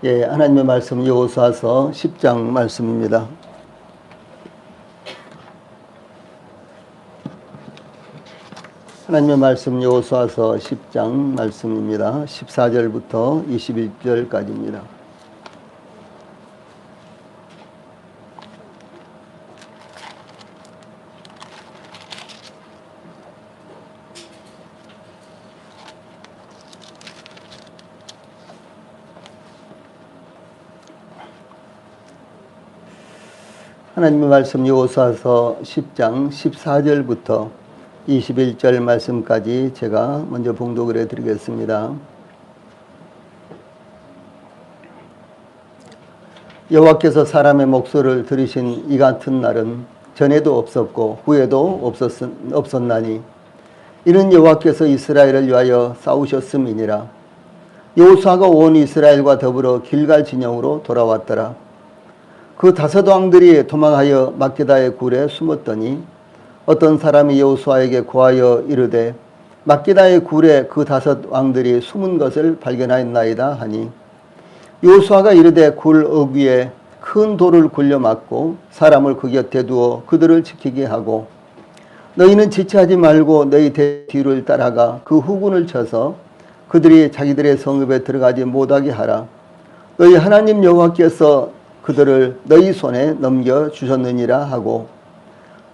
예, 하나님의 말씀 여호수아서 10장 말씀입니다. 하나님의 말씀 여호수아서 10장 말씀입니다. 14절부터 21절까지입니다. 하나님의 말씀 여호수아서 10장 14절부터 21절 말씀까지 제가 먼저 봉독을 해드리겠습니다. 여호와께서 사람의 목소리를 들으신 이 같은 날은 전에도 없었고 후에도 없었나니 이는 여호와께서 이스라엘을 위하여 싸우셨음이니라. 여호수아가 온 이스라엘과 더불어 길갈 진영으로 돌아왔더라. 그 다섯 왕들이 도망하여 막게다의 굴에 숨었더니 어떤 사람이 여호수아에게 고하여 이르되 막게다의 굴에 그 다섯 왕들이 숨은 것을 발견하였나이다 하니 여호수아가 이르되 굴 어귀에 큰 돌을 굴려 막고 사람을 그 곁에 두어 그들을 지키게 하고 너희는 지체하지 말고 너희 뒤를 따라가 그 후군을 쳐서 그들이 자기들의 성읍에 들어가지 못하게 하라. 너희 하나님 여호와께서 그들을 너희 손에 넘겨주셨느니라 하고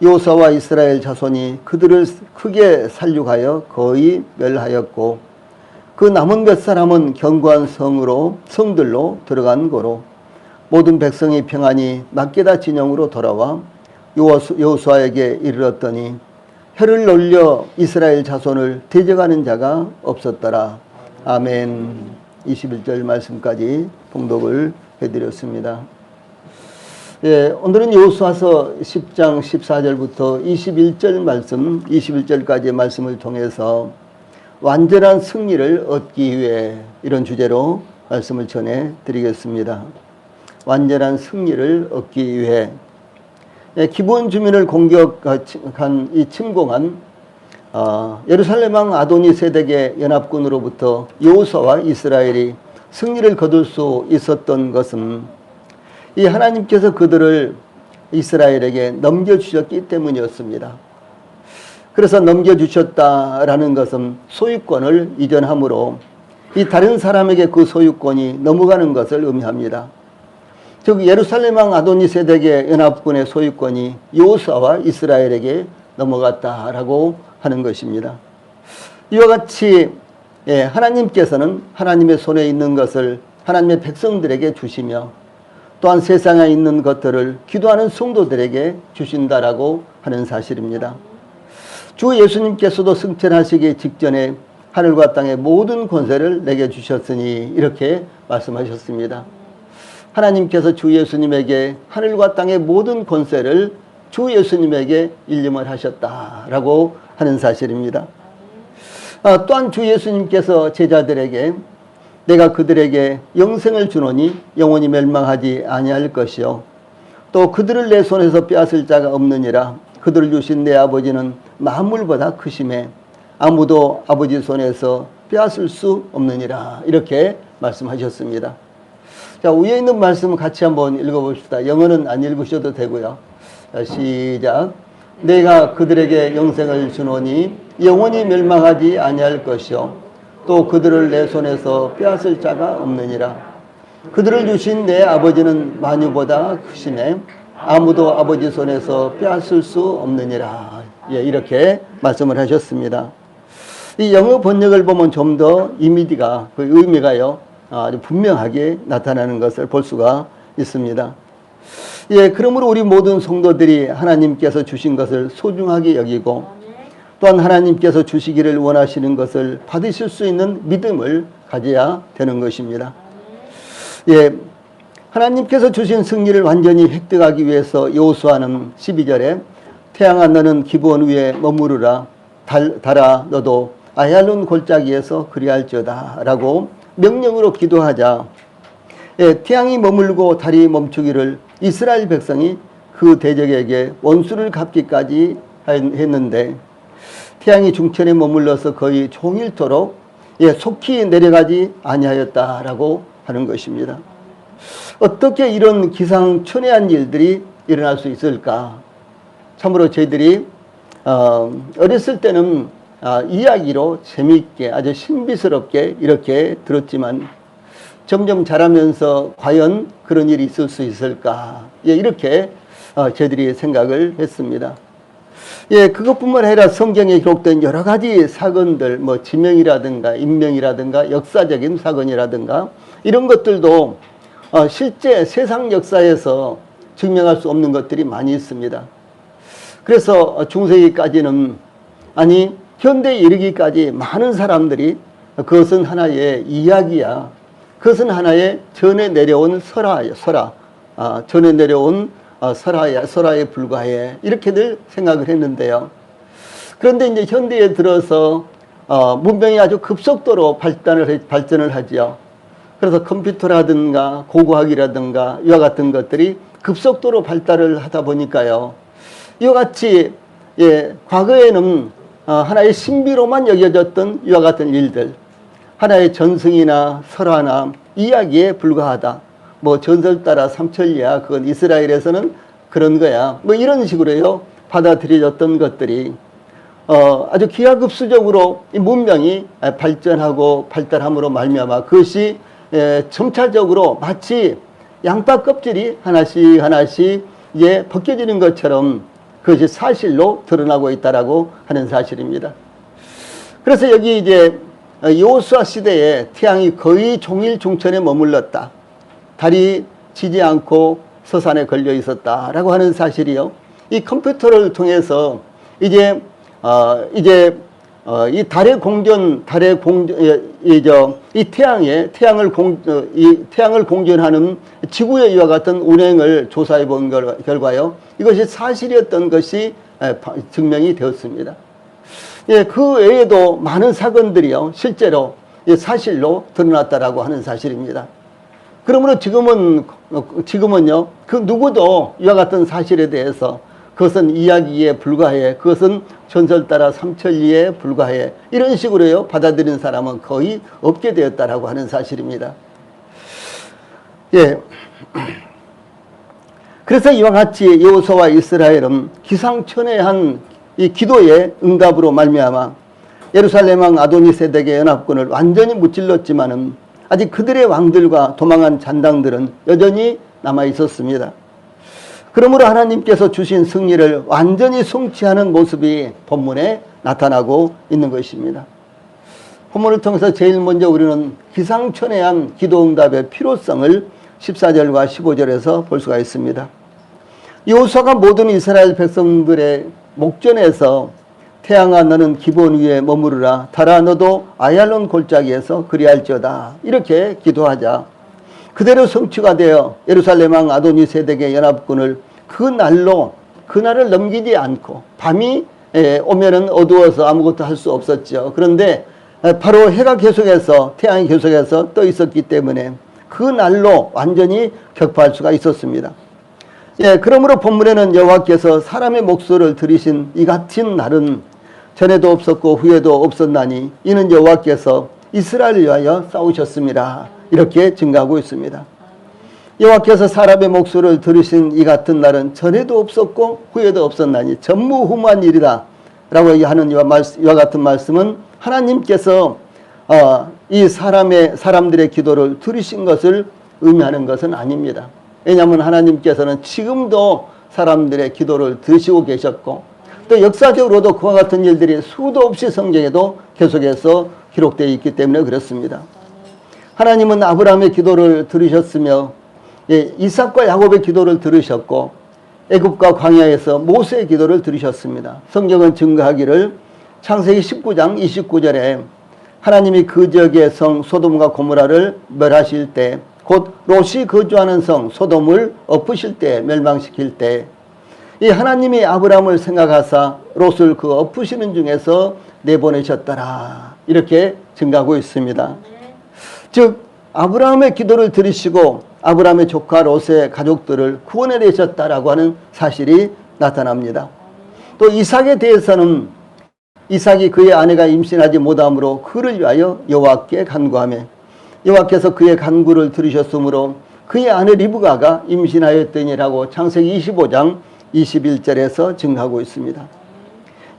여호수아와 이스라엘 자손이 그들을 크게 살육하여 거의 멸하였고 그 남은 몇 사람은 견고한 성들로 들어간 거로 모든 백성이 평안히 막게다 진영으로 돌아와 여호수아에게 이르렀더니 혀를 놀려 이스라엘 자손을 대적하는 자가 없었더라. 아멘. 21절 말씀까지 봉독을 해드렸습니다. 예, 오늘은 여호수아서 10장 14절부터 21절 말씀, 21절까지의 말씀을 통해서 완전한 승리를 얻기 위해 이런 주제로 말씀을 전해 드리겠습니다. 완전한 승리를 얻기 위해 기브온 주민을 공격한 이 침공한 예루살렘 왕 아도니 세덱의 연합군으로부터 여호수아와 이스라엘이 승리를 거둘 수 있었던 것은 이 하나님께서 그들을 이스라엘에게 넘겨주셨기 때문이었습니다. 그래서 넘겨주셨다라는 것은 소유권을 이전함으로 이 다른 사람에게 그 소유권이 넘어가는 것을 의미합니다. 즉 예루살렘 왕 아도니세덱의 연합군의 소유권이 여호수아와 이스라엘에게 넘어갔다라고 하는 것입니다. 이와 같이 하나님께서는 하나님의 손에 있는 것을 하나님의 백성들에게 주시며 또한 세상에 있는 것들을 기도하는 성도들에게 주신다라고 하는 사실입니다. 주 예수님께서도 승천하시기 직전에 하늘과 땅의 모든 권세를 내게 주셨으니 이렇게 말씀하셨습니다. 하나님께서 주 예수님에게 하늘과 땅의 모든 권세를 주 예수님에게 일림을 하셨다라고 하는 사실입니다. 또한 주 예수님께서 제자들에게 내가 그들에게 영생을 주노니 영원히 멸망하지 아니할 것이요 또 그들을 내 손에서 빼앗을 자가 없느니라. 그들을 주신 내 아버지는 만물보다 크심에 아무도 아버지 손에서 빼앗을 수 없느니라. 이렇게 말씀하셨습니다. 자, 위에 있는 말씀 같이 한번 읽어봅시다. 영어는 안 읽으셔도 되고요. 자, 시작. 내가 그들에게 영생을 주노니 영원히 멸망하지 아니할 것이요 또 그들을 내 손에서 빼앗을 자가 없느니라. 그들을 주신 내 아버지는 만유보다 크심에 아무도 아버지 손에서 빼앗을 수 없느니라. 예, 이렇게 말씀을 하셨습니다. 이 영어 번역을 보면 좀 더 이미지가 그 의미가요 아주 분명하게 나타나는 것을 볼 수가 있습니다. 예, 그러므로 우리 모든 성도들이 하나님께서 주신 것을 소중하게 여기고 또한 하나님께서 주시기를 원하시는 것을 받으실 수 있는 믿음을 가져야 되는 것입니다. 예, 하나님께서 주신 승리를 완전히 획득하기 위해서 여호수아는 12절에 태양아 너는 기브온 위에 머무르라 달아 너도 아얄론 골짜기에서 그리할지어다 라고 명령으로 기도하자 태양이 머물고 달이 멈추기를 이스라엘 백성이 그 대적에게 원수를 갚기까지 했는데 태양이 중천에 머물러서 거의 종일토록 속히 내려가지 아니하였다라고 하는 것입니다. 어떻게 이런 기상천외한 일들이 일어날 수 있을까? 참으로 저희들이 어렸을 때는 이야기로 재미있게 아주 신비스럽게 이렇게 들었지만 점점 자라면서 과연 그런 일이 있을 수 있을까? 예, 이렇게 저희들이 생각을 했습니다. 예, 그것뿐만 아니라 성경에 기록된 여러 가지 사건들, 뭐 지명이라든가 인명이라든가 역사적인 사건이라든가 이런 것들도 실제 세상 역사에서 증명할 수 없는 것들이 많이 있습니다. 그래서 중세기까지는, 아니 현대에 이르기까지 많은 사람들이 그것은 하나의 이야기야, 그것은 하나의 전해 내려온 설화야, 전해 내려온 설화에 불과해, 이렇게들 생각을 했는데요. 그런데 이제 현대에 들어서 문명이 아주 급속도로 발전을 하죠. 그래서 컴퓨터라든가 고고학이라든가 이와 같은 것들이 급속도로 발달을 하다 보니까요, 이와 같이 과거에는 하나의 신비로만 여겨졌던 이와 같은 일들, 하나의 전승이나 설화나 이야기에 불과하다. 뭐 전설 따라 삼천리야, 그건 이스라엘에서는 그런 거야, 뭐 이런 식으로요 받아들여졌던 것들이 아주 기하급수적으로 이 문명이 발전하고 발달함으로 말미암아 그것이 점차적으로 마치 양파 껍질이 하나씩 하나씩 벗겨지는 것처럼 그것이 사실로 드러나고 있다라고 하는 사실입니다. 그래서 여기 이제 여호수아 시대에 태양이 거의 종일 중천에 머물렀다, 달이 지지 않고 서산에 걸려 있었다라고 하는 사실이요, 이 컴퓨터를 통해서 이제 이 달의 공전, 이 태양을 공전하는 지구의 이와 같은 운행을 조사해 본 결과요, 이것이 사실이었던 것이 증명이 되었습니다. 예, 그 외에도 많은 사건들이요 실제로 사실로 드러났다라고 하는 사실입니다. 그러므로 지금은요 그 누구도 이와 같은 사실에 대해서 그것은 이야기에 불과해, 그것은 전설 따라 삼천리에 불과해, 이런 식으로요 받아들이는 사람은 거의 없게 되었다라고 하는 사실입니다. 예. 그래서 이와 같이 여호수아와 이스라엘은 기상천외한 이 기도의 응답으로 말미암아 예루살렘 왕 아도니세덱의 연합군을 완전히 무찔렀지만은 아직 그들의 왕들과 도망한 잔당들은 여전히 남아 있었습니다. 그러므로 하나님께서 주신 승리를 완전히 성취하는 모습이 본문에 나타나고 있는 것입니다. 본문을 통해서 제일 먼저 우리는 기상천외한 기도응답의 필요성을 14절과 15절에서 볼 수가 있습니다. 여호수아가 모든 이스라엘 백성들의 목전에서 태양아 너는 기본 위에 머무르라, 달아 너도 아얄론 골짜기에서 그리할지어다, 이렇게 기도하자 그대로 성취가 되어 예루살렘 왕 아도니세덱의 연합군을 그날을 넘기지 않고, 밤이 오면은 어두워서 아무것도 할 수 없었죠. 그런데 바로 해가 계속해서, 태양이 계속해서 떠 있었기 때문에 그날로 완전히 격파할 수가 있었습니다. 예, 그러므로 본문에는 여호와께서 사람의 목소리를 들으신 이 같은 날은 전에도 없었고 후에도 없었나니 이는 여호와께서 이스라엘을 위하여 싸우셨습니다, 이렇게 증가하고 있습니다. 여호와께서 사람의 목소리를 들으신 이 같은 날은 전에도 없었고 후에도 없었나니 전무후무한 일이다 라고 하는 이와 같은 말씀은 하나님께서 이 사람들의 기도를 들으신 것을 의미하는 것은 아닙니다. 왜냐하면 하나님께서는 지금도 사람들의 기도를 들으시고 계셨고, 또 역사적으로도 그와 같은 일들이 수도 없이 성경에도 계속해서 기록되어 있기 때문에 그렇습니다. 하나님은 아브라함의 기도를 들으셨으며 이삭과 야곱의 기도를 들으셨고, 애굽과 광야에서 모세의 기도를 들으셨습니다. 성경은 증거하기를 창세기 19장 29절에 하나님이 그 지역의 성 소돔과 고모라를 멸하실 때, 곧 롯이 거주하는 성 소돔을 엎으실 때, 멸망시킬 때, 이 하나님이 아브라함을 생각하사 롯을 그 엎으시는 중에서 내보내셨더라, 이렇게 증가하고 있습니다. 즉 아브라함의 기도를 들으시고 아브라함의 조카 롯의 가족들을 구원해 내셨다라고 하는 사실이 나타납니다. 또 이삭에 대해서는 이삭이 그의 아내가 임신하지 못함으로 그를 위하여 여호와께 간구하며 여호와께서 그의 간구를 들으셨으므로 그의 아내 리브가가 임신하였더니라고 창세기 25장 21절에서 증가하고 있습니다.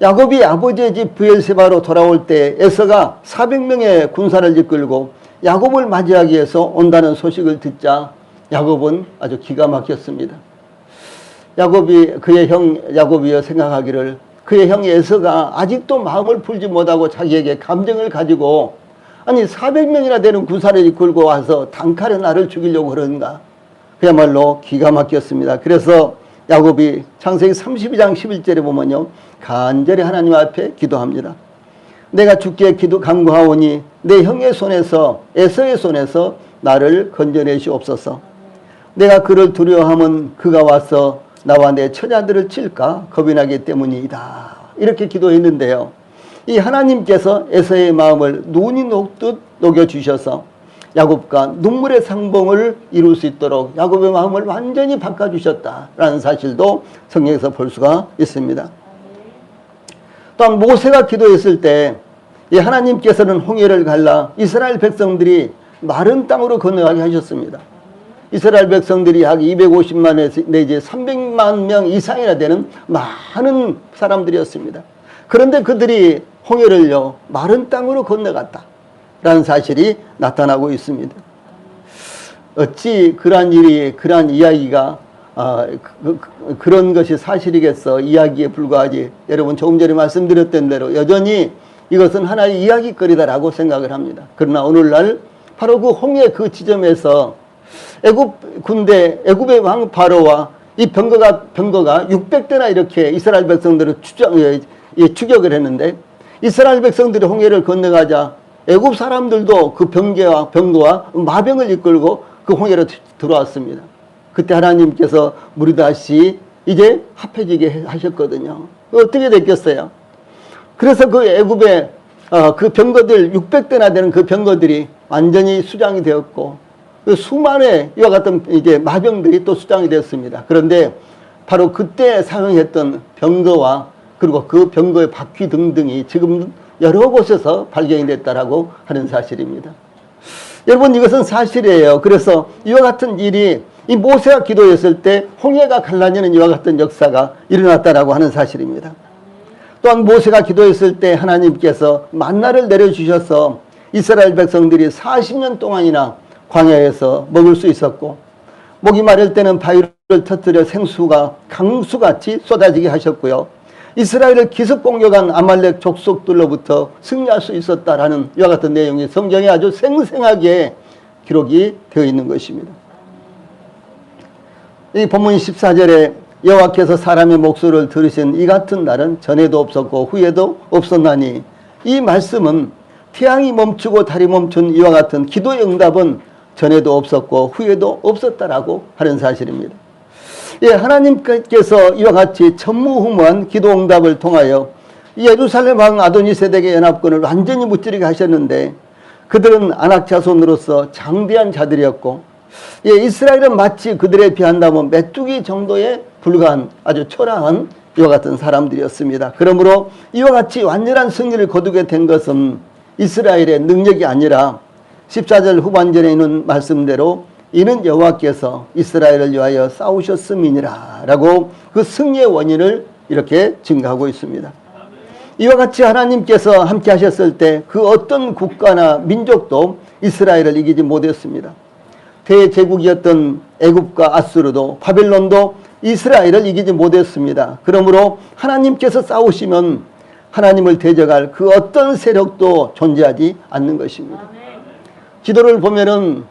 야곱이 아버지의 집 브엘세바로 돌아올 때 에서가 400명의 군사를 이끌고 야곱을 맞이하기 위해서 온다는 소식을 듣자 야곱은 아주 기가 막혔습니다. 그의 형 야곱이여 생각하기를 그의 형 에서가 아직도 마음을 풀지 못하고 자기에게 감정을 가지고 아니 400명이나 되는 군사를 이끌고 와서 단칼에 나를 죽이려고 그러는가. 그야말로 기가 막혔습니다. 그래서 야곱이 창세기 32장 11절에 보면요, 간절히 하나님 앞에 기도합니다. 내가 주께 간구하오니 내 형의 손에서 에서의 손에서 나를 건져내시옵소서. 내가 그를 두려워하면 그가 와서 나와 내 처자들을 칠까 겁이 나기 때문이다. 이렇게 기도했는데요, 이 하나님께서 에서의 마음을 눈이 녹듯 녹여주셔서 야곱과 눈물의 상봉을 이룰 수 있도록 야곱의 마음을 완전히 바꿔주셨다라는 사실도 성경에서 볼 수가 있습니다. 또한 모세가 기도했을 때 이 하나님께서는 홍해를 갈라 이스라엘 백성들이 마른 땅으로 건너가게 하셨습니다. 이스라엘 백성들이 약 250만 내지 300만 명 이상이나 되는 많은 사람들이었습니다. 그런데 그들이 홍해를요 마른 땅으로 건너갔다 라는 사실이 나타나고 있습니다. 어찌 그러한 이야기가 그런 것이 사실이겠어 이야기에 불과하지. 여러분 조금 전에 말씀드렸던 대로 여전히 이것은 하나의 이야기거리다라고 생각을 합니다. 그러나 오늘날 바로 그 홍해 그 지점에서 애굽의 왕 바로와 이 병거가 600대나 이렇게 이스라엘 백성들을 추격을 했는데 이스라엘 백성들이 홍해를 건너가자 애굽 사람들도 그 병거와 마병을 이끌고 그 홍해로 들어왔습니다. 그때 하나님께서 물이 다시 이제 합해지게 하셨거든요. 어떻게 됐겠어요? 그래서 그 애굽의 그 병거들 600대나 되는 그 병거들이 완전히 수장이 되었고 수만의 이와 같은 이제 마병들이 또 수장이 되었습니다. 그런데 바로 그때 사용했던 병거와 그리고 그 병거의 바퀴 등등이 지금 여러 곳에서 발견이 됐다라고 하는 사실입니다. 여러분 이것은 사실이에요. 그래서 이와 같은 일이 이 모세가 기도했을 때 홍해가 갈라지는 이와 같은 역사가 일어났다라고 하는 사실입니다. 또한 모세가 기도했을 때 하나님께서 만나를 내려주셔서 이스라엘 백성들이 40년 동안이나 광야에서 먹을 수 있었고 목이 마를 때는 바위를 터뜨려 생수가 강수같이 쏟아지게 하셨고요. 이스라엘을 기습 공격한 아말렉 족속들로부터 승리할 수 있었다라는 이와 같은 내용이 성경에 아주 생생하게 기록이 되어 있는 것입니다. 이 본문 14절에 여호와께서 사람의 목소리를 들으신 이 같은 날은 전에도 없었고 후에도 없었나니 이 말씀은 태양이 멈추고 달이 멈춘 이와 같은 기도의 응답은 전에도 없었고 후에도 없었다라고 하는 사실입니다. 예, 하나님께서 이와 같이 전무후무한 기도 응답을 통하여 예루살렘 왕 아도니세덱의 연합군을 완전히 무찌르게 하셨는데 그들은 아낙 자손으로서 장대한 자들이었고 예, 이스라엘은 마치 그들에 비한다면 메뚜기 정도에 불과한 아주 초라한 이와 같은 사람들이었습니다. 그러므로 이와 같이 완전한 승리를 거두게 된 것은 이스라엘의 능력이 아니라 14절 후반전에 있는 말씀대로 이는 여호와께서 이스라엘을 위하여 싸우셨음이니라 라고 그 승리의 원인을 이렇게 증가하고 있습니다. 이와 같이 하나님께서 함께 하셨을 때 그 어떤 국가나 민족도 이스라엘을 이기지 못했습니다. 대제국이었던 애굽과 아수르도 바벨론도 이스라엘을 이기지 못했습니다. 그러므로 하나님께서 싸우시면 하나님을 대적할 그 어떤 세력도 존재하지 않는 것입니다. 지도를 보면은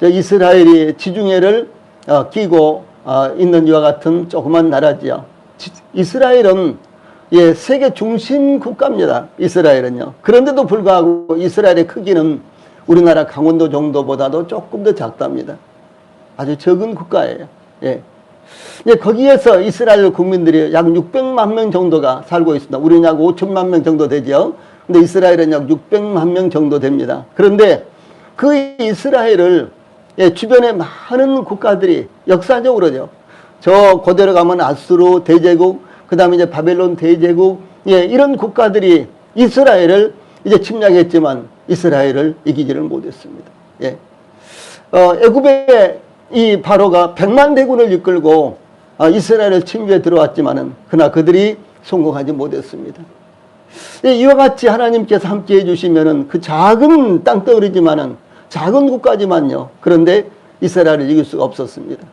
이스라엘이 지중해를 끼고 있는 이와 같은 조그만 나라지요. 이스라엘은 예, 세계 중심 국가입니다. 이스라엘은요. 그런데도 불구하고 이스라엘의 크기는 우리나라 강원도 정도보다도 조금 더 작답니다. 아주 적은 국가예요. 예. 예, 거기에서 이스라엘 국민들이 약 600만 명 정도가 살고 있습니다. 우리는 약 5천만 명 정도 되죠. 근데 이스라엘은 약 600만 명 정도 됩니다. 그런데 그 이스라엘을 예, 주변에 많은 국가들이 역사적으로죠. 저 고대로 가면 아수르 대제국, 그 다음에 이제 바벨론 대제국, 예, 이런 국가들이 이스라엘을 이제 침략했지만 이스라엘을 이기지를 못했습니다. 예. 애굽의 이 바로가 100만 대군을 이끌고 이스라엘을 침공에 들어왔지만은 그러나 그들이 성공하지 못했습니다. 이와 같이 하나님께서 함께 해주시면은 그 작은 땅덩어리지만은 작은 국가지만요. 그런데 이스라엘을 이길 수가 없었습니다.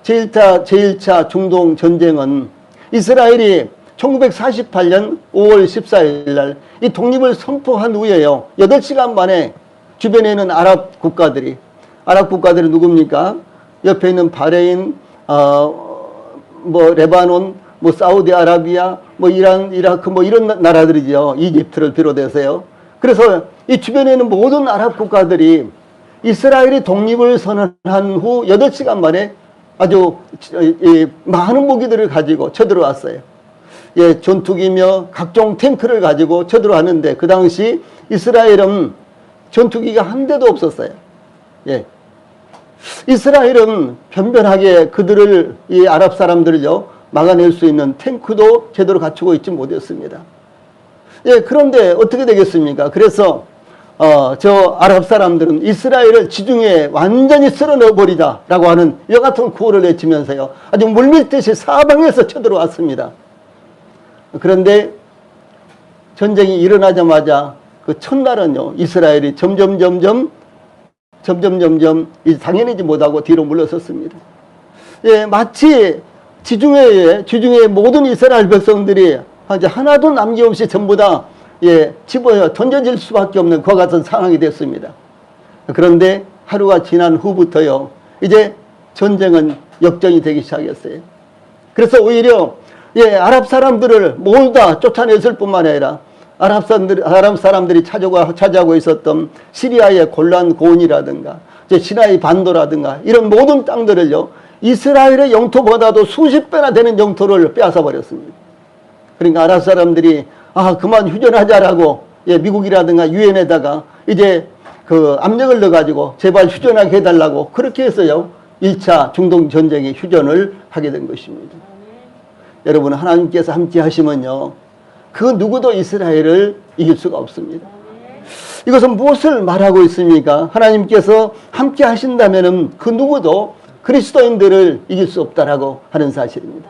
제1차 중동 전쟁은 이스라엘이 1948년 5월 14일 날 이 독립을 선포한 후에요. 8시간 만에 주변에 있는 아랍 국가들이 누굽니까? 옆에 있는 바레인, 레바논, 사우디아라비아, 이란, 이라크, 이런 나라들이죠. 이집트를 비롯해서요. 그래서 이 주변에 있는 모든 아랍 국가들이 이스라엘이 독립을 선언한 후 8시간 만에 아주 많은 무기들을 가지고 쳐들어왔어요. 예, 전투기며 각종 탱크를 가지고 쳐들어왔는데 그 당시 이스라엘은 전투기가 한 대도 없었어요. 예. 이스라엘은 변변하게 그들을, 이 아랍 사람들을요, 막아낼 수 있는 탱크도 제대로 갖추고 있지 못했습니다. 예, 그런데 어떻게 되겠습니까? 그래서, 저 아랍 사람들은 이스라엘을 지중해에 완전히 쓸어 넣어버리자라고 하는 이와 같은 구호를 외치면서요, 아주 물밀듯이 사방에서 쳐들어왔습니다. 그런데 전쟁이 일어나자마자 그 첫날은요, 이스라엘이 점점 당연하지 못하고 뒤로 물러섰습니다. 예, 마치 지중해의 모든 이스라엘 백성들이 이제 하나도 남김없이 전부 다 집어여 던져질 수밖에 없는 그와 같은 상황이 됐습니다. 그런데 하루가 지난 후부터요, 이제 전쟁은 역전이 되기 시작했어요. 그래서 오히려 아랍 사람들을 모두 다 쫓아냈을 뿐만 아니라 아랍 사람들이 차지하고 있었던 시리아의 골란 고은이라든가 시나이 반도라든가 이런 모든 땅들을요, 이스라엘의 영토보다도 수십 배나 되는 영토를 빼앗아 버렸습니다. 그러니까 아랍 사람들이 그만 휴전하자라고 미국이라든가 유엔에다가 이제 그 압력을 넣어가지고 제발 휴전하게 해달라고 그렇게 해서요, 1차 중동 전쟁의 휴전을 하게 된 것입니다. 여러분, 하나님께서 함께 하시면요, 그 누구도 이스라엘을 이길 수가 없습니다. 이것은 무엇을 말하고 있습니까? 하나님께서 함께 하신다면은 그 누구도 그리스도인들을 이길 수 없다라고 하는 사실입니다.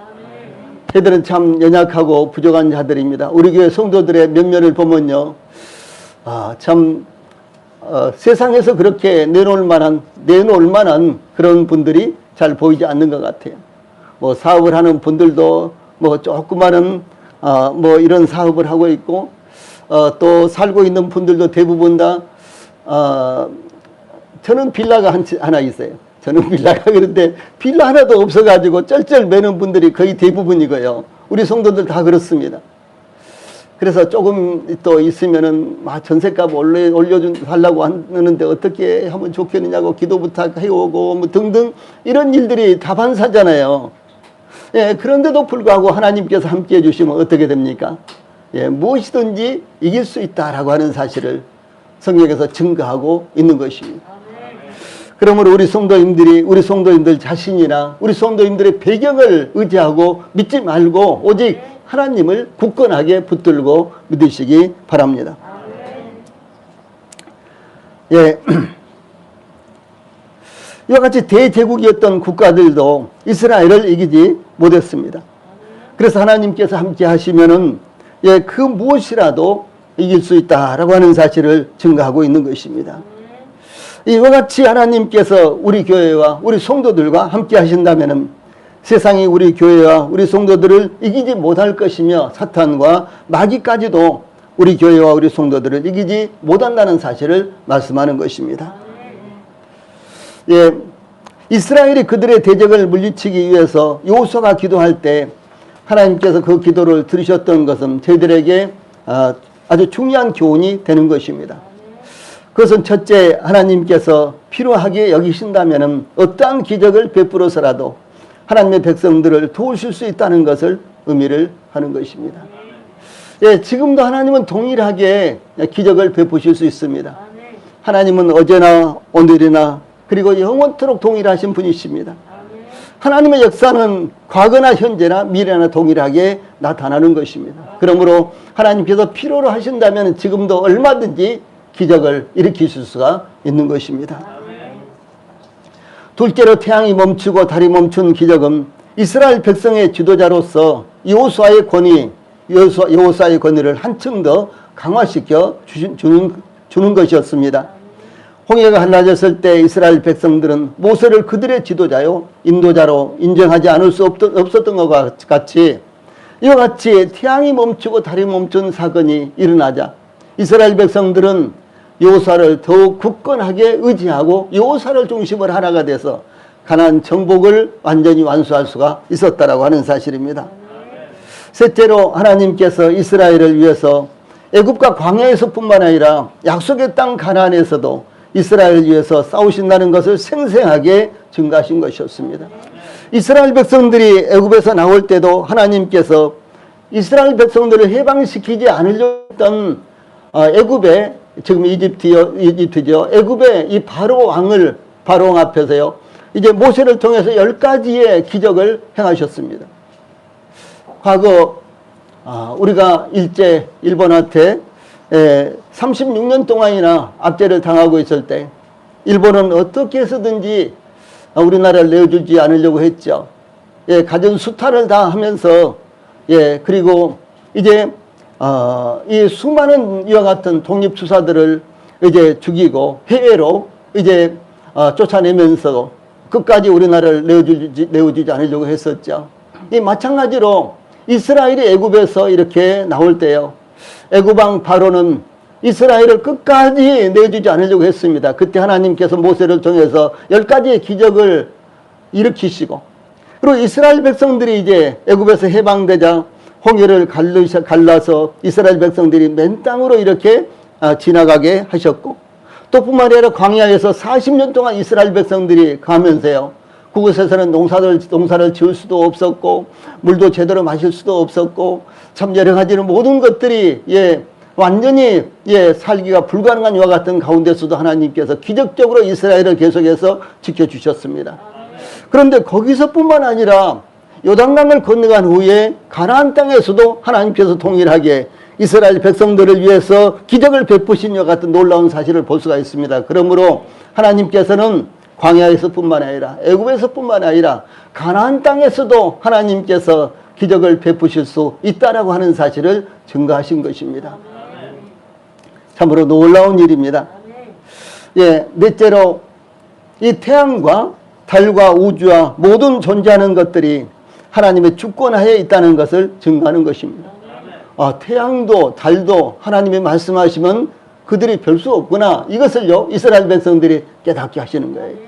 저희들은 참 연약하고 부족한 자들입니다. 우리 교회 성도들의 면면을 보면요, 세상에서 그렇게 내놓을 만한 그런 분들이 잘 보이지 않는 것 같아요. 사업을 하는 분들도 조그마한 이런 사업을 하고 있고, 또 살고 있는 분들도 대부분 다, 저는 빌라가 하나 있어요. 저는 빌라가 그런데 빌라 하나도 없어가지고 쩔쩔 매는 분들이 거의 대부분이고요. 우리 성도들 다 그렇습니다. 그래서 조금 또 있으면은 전셋값 올려달라고 하는데 어떻게 하면 좋겠느냐고 기도 부탁해오고 등등 이런 일들이 다반사잖아요. 예, 그런데도 불구하고 하나님께서 함께 해주시면 어떻게 됩니까? 예, 무엇이든지 이길 수 있다라고 하는 사실을 성경에서 증거하고 있는 것입니다. 그러므로 우리 성도님들 자신이나 우리 성도님들의 배경을 의지하고 믿지 말고 오직 하나님을 굳건하게 붙들고 믿으시기 바랍니다. 예. 이와 같이 대제국이었던 국가들도 이스라엘을 이기지 못했습니다. 그래서 하나님께서 함께 하시면은 그 무엇이라도 이길 수 있다라고 하는 사실을 증거하고 있는 것입니다. 이와 같이 하나님께서 우리 교회와 우리 성도들과 함께 하신다면은 세상이 우리 교회와 우리 성도들을 이기지 못할 것이며 사탄과 마귀까지도 우리 교회와 우리 성도들을 이기지 못한다는 사실을 말씀하는 것입니다. 예, 이스라엘이 그들의 대적을 물리치기 위해서 여호수아가 기도할 때 하나님께서 그 기도를 들으셨던 것은 저희들에게 아주 중요한 교훈이 되는 것입니다. 그것은 첫째, 하나님께서 필요하게 여기신다면 어떠한 기적을 베풀어서라도 하나님의 백성들을 도우실 수 있다는 것을 의미를 하는 것입니다. 예, 지금도 하나님은 동일하게 기적을 베푸실 수 있습니다. 하나님은 어제나 오늘이나 그리고 영원토록 동일하신 분이십니다. 하나님의 역사는 과거나 현재나 미래나 동일하게 나타나는 것입니다. 그러므로 하나님께서 필요로 하신다면 지금도 얼마든지 기적을 일으키실 수가 있는 것입니다. 둘째로 태양이 멈추고 달이 멈춘 기적은 이스라엘 백성의 지도자로서 여호수아의 권위를 한층 더 강화시켜 주는 것이었습니다. 홍해가 갈라졌을 때 이스라엘 백성들은 모세를 그들의 지도자요 인도자로 인정하지 않을 수 없었던 것과 같이, 이와 같이 태양이 멈추고 달이 멈춘 사건이 일어나자 이스라엘 백성들은 여호수아를 더욱 굳건하게 의지하고 여호수아를 중심으로 하나가 돼서 가나안 정복을 완전히 완수할 수가 있었다라고 하는 사실입니다. 셋째로 하나님께서 이스라엘을 위해서 애굽과 광야에서뿐만 아니라 약속의 땅 가나안에서도 이스라엘을 위해서 싸우신다는 것을 생생하게 증가하신 것이었습니다. 이스라엘 백성들이 애굽에서 나올 때도 하나님께서 이스라엘 백성들을 해방시키지 않으려고 했던 애굽의, 지금 이집트죠. 애굽의 이 바로 왕 앞에서요, 이제 모세를 통해서 10가지의 기적을 행하셨습니다. 과거 우리가 일본한테 36년 동안이나 압제를 당하고 있을 때 일본은 어떻게 해서든지 우리나라를 내어주지 않으려고 했죠. 가진 수탈을 다 하면서, 그리고 이제 이 수많은 이와 같은 독립투사들을 이제 죽이고 해외로 이제 쫓아내면서 끝까지 우리나라를 내어주지 않으려고 했었죠. 이 마찬가지로 이스라엘이 애굽에서 이렇게 나올 때요, 애굽왕 바로는 이스라엘을 끝까지 내주지 않으려고 했습니다. 그때 하나님께서 모세를 통해서 10가지의 기적을 일으키시고, 그리고 이스라엘 백성들이 이제 애굽에서 해방되자 홍해를 갈라서 이스라엘 백성들이 맨 땅으로 이렇게 지나가게 하셨고, 또 뿐만 아니라 광야에서 40년 동안 이스라엘 백성들이 가면서요, 그곳에서는 농사를 지을 수도 없었고 물도 제대로 마실 수도 없었고 참 여러 가지는 모든 것들이 완전히 살기가 불가능한 이와 같은 가운데서도 하나님께서 기적적으로 이스라엘을 계속해서 지켜주셨습니다. 그런데 거기서뿐만 아니라 요단강을 건너간 후에 가나안 땅에서도 하나님께서 동일하게 이스라엘 백성들을 위해서 기적을 베푸신 이와 같은 놀라운 사실을 볼 수가 있습니다. 그러므로 하나님께서는 광야에서뿐만 아니라 애굽에서뿐만 아니라 가나안 땅에서도 하나님께서 기적을 베푸실 수 있다라고 하는 사실을 증거하신 것입니다. 참으로 놀라운 일입니다. 넷째로 이 태양과 달과 우주와 모든 존재하는 것들이 하나님의 주권하에 있다는 것을 증거하는 것입니다. 태양도 달도 하나님이 말씀하시면 그들이 별 수 없구나, 이것을요 이스라엘 백성들이 깨닫게 하시는 거예요.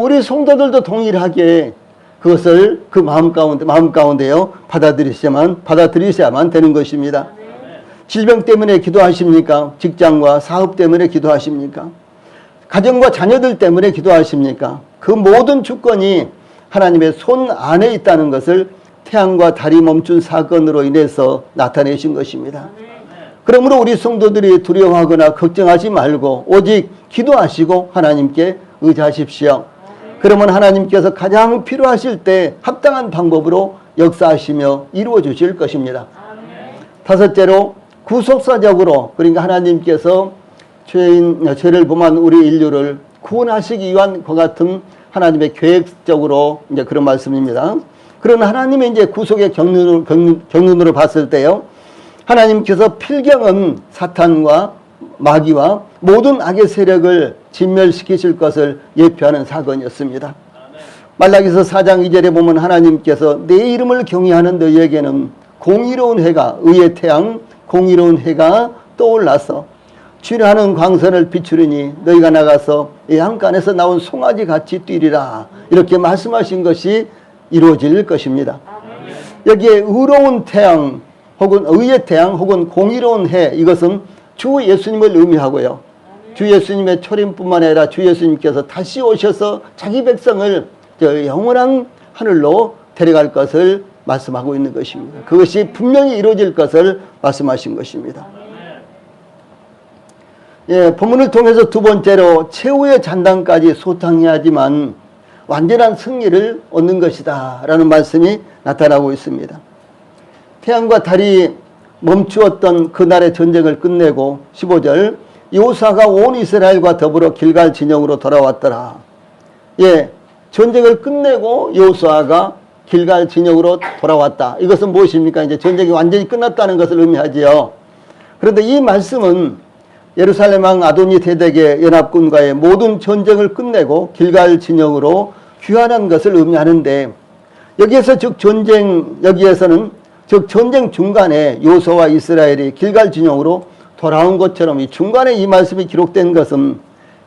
우리 성도들도 동일하게 그것을 그 마음 가운데요 받아들이셔야만 되는 것입니다. 질병 때문에 기도하십니까? 직장과 사업 때문에 기도하십니까? 가정과 자녀들 때문에 기도하십니까? 그 모든 주권이 하나님의 손 안에 있다는 것을 태양과 달이 멈춘 사건으로 인해서 나타내신 것입니다. 그러므로 우리 성도들이 두려워하거나 걱정하지 말고 오직 기도하시고 하나님께 의지하십시오. 그러면 하나님께서 가장 필요하실 때 합당한 방법으로 역사하시며 이루어 주실 것입니다. 다섯째로 구속사적으로, 그러니까 하나님께서 죄를 범한 우리 인류를 구원하시기 위한 그 같은 하나님의 계획적으로 이제 그런 말씀입니다. 그런 하나님의 이제 구속의 경륜으로 봤을 때요, 하나님께서 필경은 사탄과 마귀와 모든 악의 세력을 진멸시키실 것을 예표하는 사건이었습니다. 말라기서 4장 2절에 보면 하나님께서 내 이름을 경외하는 너희에게는 공의로운 해가, 의의 태양 공의로운 해가 떠올라서 주려하는 광선을 비추리니 너희가 나가서 양간에서 나온 송아지 같이 뛰리라, 이렇게 말씀하신 것이 이루어질 것입니다. 여기에 의로운 태양 혹은 의의 태양 혹은 공의로운 해, 이것은 주 예수님을 의미하고요, 주 예수님의 초림뿐만 아니라 주 예수님께서 다시 오셔서 자기 백성을 영원한 하늘로 데려갈 것을 말씀하고 있는 것입니다. 그것이 분명히 이루어질 것을 말씀하신 것입니다. 본문을 통해서 두 번째로 최후의 잔당까지 소탕해야지만 완전한 승리를 얻는 것이다 라는 말씀이 나타나고 있습니다. 태양과 달이 멈추었던 그날의 전쟁을 끝내고 15절 여호수아가 온 이스라엘과 더불어 길갈 진영으로 돌아왔더라. 전쟁을 끝내고 여호수아가 길갈 진영으로 돌아왔다. 이것은 무엇입니까? 이제 전쟁이 완전히 끝났다는 것을 의미하지요. 그런데 이 말씀은 예루살렘 왕 아도니 세덱의 연합군과의 모든 전쟁을 끝내고 길갈 진영으로 귀환한 것을 의미하는데, 여기에서 여기에서는 즉 전쟁 중간에 여호수아와 이스라엘이 길갈 진영으로 돌아온 것처럼 이 중간에 이 말씀이 기록된 것은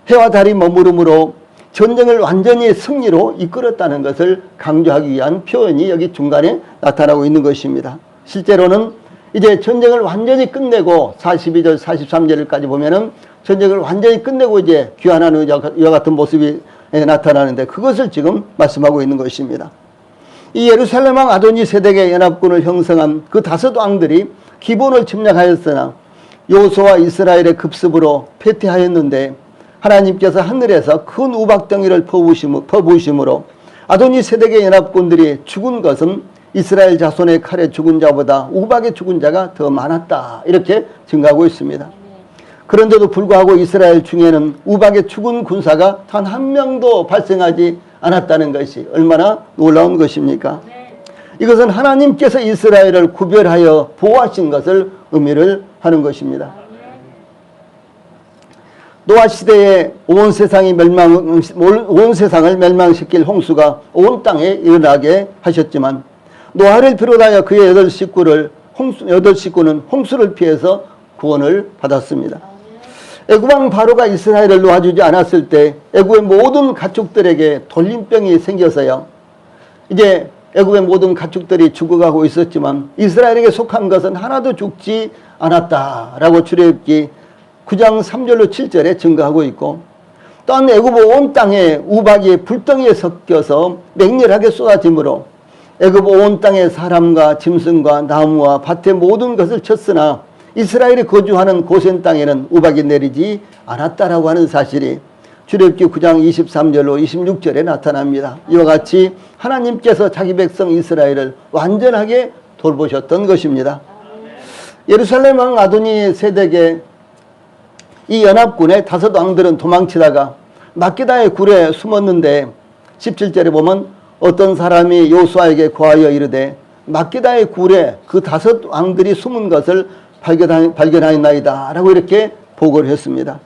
해와 달이 머무름으로 전쟁을 완전히 승리로 이끌었다는 것을 강조하기 위한 표현이 여기 중간에 나타나고 있는 것입니다. 실제로는 이제 전쟁을 완전히 끝내고 42절, 43절까지 보면은 전쟁을 완전히 끝내고 이제 귀환하는 이와 같은 모습이 나타나는데, 그것을 지금 말씀하고 있는 것입니다. 이 예루살렘 왕 아도니 세덱의 연합군을 형성한 그 5 왕들이 기본을 침략하였으나 여호수아와 이스라엘의 급습으로 패퇴하였는데, 하나님께서 하늘에서 큰 우박덩이를 퍼부으심으로 아도니 세덱의 연합군들이 죽은 것은 이스라엘 자손의 칼에 죽은 자보다 우박에 죽은 자가 더 많았다, 이렇게 증가하고 있습니다. 그런데도 불구하고 이스라엘 중에는 우박에 죽은 군사가 단 한 명도 발생하지 않았다는 것이 얼마나 놀라운 것입니까? 이것은 하나님께서 이스라엘을 구별하여 보호하신 것을 의미를 하는 것입니다. 노아 시대에 온 세상을 멸망시킬 홍수가 온 땅에 일어나게 하셨지만, 노아를 비롯하여 그의 8 식구는 홍수를 피해서 구원을 받았습니다. 애굽왕 바로가 이스라엘을 놓아주지 않았을 때 애굽의 모든 가축들에게 돌림병이 생겨서요, 이제 애굽의 모든 가축들이 죽어가고 있었지만 이스라엘에게 속한 것은 하나도 죽지 않았다라고 출애굽기 9장 3절로 7절에 증거하고 있고, 또한 애굽 온 땅에 우박이 불덩이에 섞여서 맹렬하게 쏟아지므로 애굽 온 땅의 사람과 짐승과 나무와 밭의 모든 것을 쳤으나 이스라엘이 거주하는 고센 땅에는 우박이 내리지 않았다라고 하는 사실이 출애굽기 9장 23절로 26절에 나타납니다. 이와 같이 하나님께서 자기 백성 이스라엘을 완전하게 돌보셨던 것입니다. 예루살렘 왕 아도니 세덱의 이 연합군의 5 왕들은 도망치다가 막게다의 굴에 숨었는데, 17절에 보면 어떤 사람이 여호수아에게 고하여 이르되 막게다의 굴에 그 5 왕들이 숨은 것을 발견하였나이다 라고 이렇게 보고를 했습니다.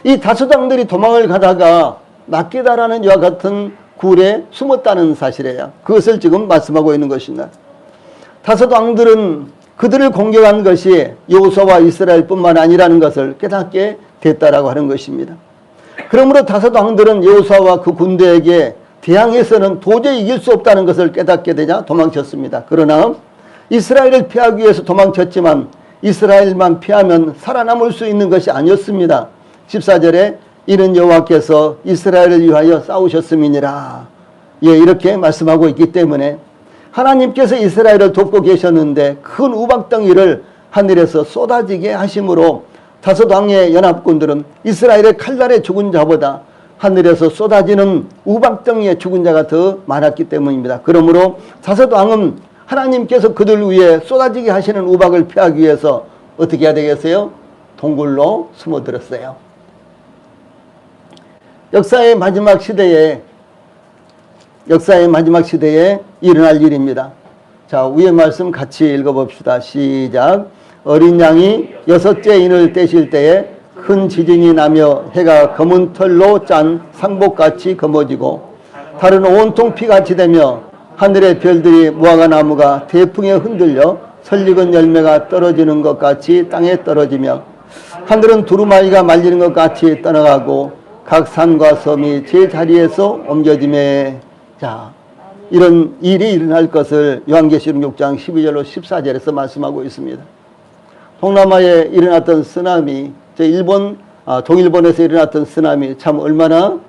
이 5 왕들이 도망을 가다가 막게다라는 이와 같은 굴에 숨었다는 사실이에요. 그것을 지금 말씀하고 있는 것입니다. 5 왕들은 그들을 공격한 것이 여호수아와 이스라엘뿐만 아니라는 것을 깨닫게 됐다라고 하는 것입니다. 그러므로 5 왕들은 여호수아와 그 군대에게 대항해서는 도저히 이길 수 없다는 것을 깨닫게 되자 도망쳤습니다. 그러나 이스라엘을 피하기 위해서 도망쳤지만 이스라엘만 피하면 살아남을 수 있는 것이 아니었습니다. 14절에 이는 여호와께서 이스라엘을 위하여 싸우셨음이니라, 이렇게 말씀하고 있기 때문에 하나님께서 이스라엘을 돕고 계셨는데 큰 우박덩이를 하늘에서 쏟아지게 하심으로 5 왕의 연합군들은 이스라엘의 칼날에 죽은 자보다 하늘에서 쏟아지는 우박덩이에 죽은 자가 더 많았기 때문입니다. 그러므로 5 왕은 하나님께서 그들 위해 쏟아지게 하시는 우박을 피하기 위해서 어떻게 해야 되겠어요? 동굴로 숨어들었어요. 역사의 마지막 시대에 일어날 일입니다. 자, 위의 말씀 같이 읽어봅시다. 시작. 어린 양이 6째 인을 떼실 때에 큰 지진이 나며 해가 검은 털로 짠 상복같이 검어지고 달은 온통 피같이 되며 하늘의 별들이 무화과 나무가 태풍에 흔들려 설익은 열매가 떨어지는 것 같이 땅에 떨어지며 하늘은 두루마리가 말리는 것 같이 떠나가고 각 산과 섬이 제 자리에서 옮겨지매. 자, 이런 일이 일어날 것을 요한계시록 6장 12절로 14절에서 말씀하고 있습니다. 동남아에 일어났던 쓰나미, 동일본에서 일어났던 쓰나미 참 얼마나